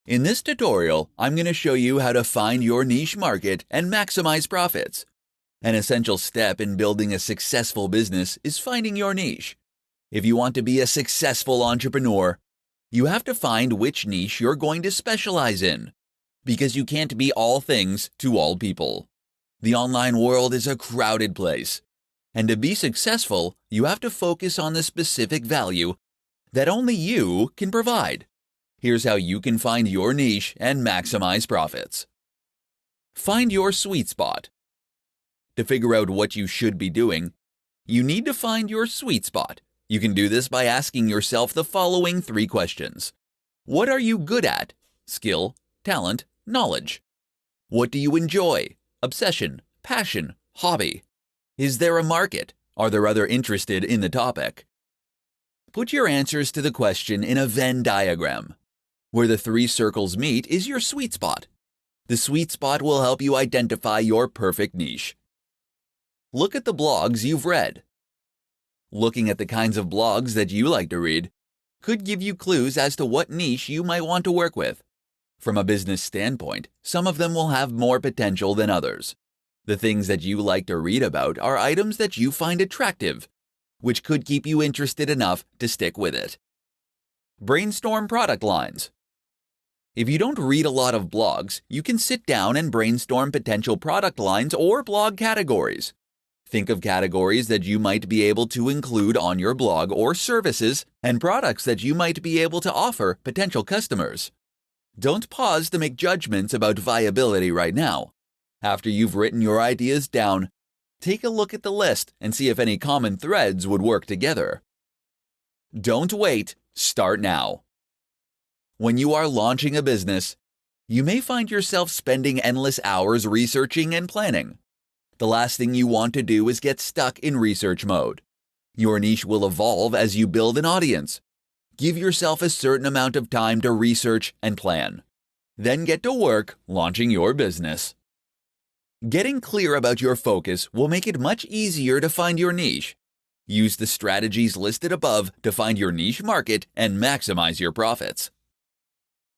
In this tutorial, I'm going to show you how to find your niche market and maximize profits. An essential step in building a successful business is finding your niche. If you want to be a successful entrepreneur, you have to find which niche you're going to specialize in, because you can't be all things to all people. The online world is a crowded place, and to be successful, you have to focus on the specific value that only you can provide. Here's how you can find your niche and maximize profits. Find your sweet spot. To figure out what you should be doing, you need to find your sweet spot. You can do this by asking yourself the following 3 questions. What are you good at? Skill, talent, knowledge. What do you enjoy? Obsession, passion, hobby. Is there a market? Are there others interested in the topic? Put your answers to the question in a Venn diagram. Where the 3 circles meet is your sweet spot. The sweet spot will help you identify your perfect niche. Look at the blogs you've read. Looking at the kinds of blogs that you like to read could give you clues as to what niche you might want to work with. From a business standpoint, some of them will have more potential than others. The things that you like to read about are items that you find attractive, which could keep you interested enough to stick with it. Brainstorm product lines. If you don't read a lot of blogs, you can sit down and brainstorm potential product lines or blog categories. Think of categories that you might be able to include on your blog or services and products that you might be able to offer potential customers. Don't pause to make judgments about viability right now. After you've written your ideas down, take a look at the list and see if any common threads would work together. Don't wait, start now. When you are launching a business, you may find yourself spending endless hours researching and planning. The last thing you want to do is get stuck in research mode. Your niche will evolve as you build an audience. Give yourself a certain amount of time to research and plan. Then get to work launching your business. Getting clear about your focus will make it much easier to find your niche. Use the strategies listed above to find your niche market and maximize your profits.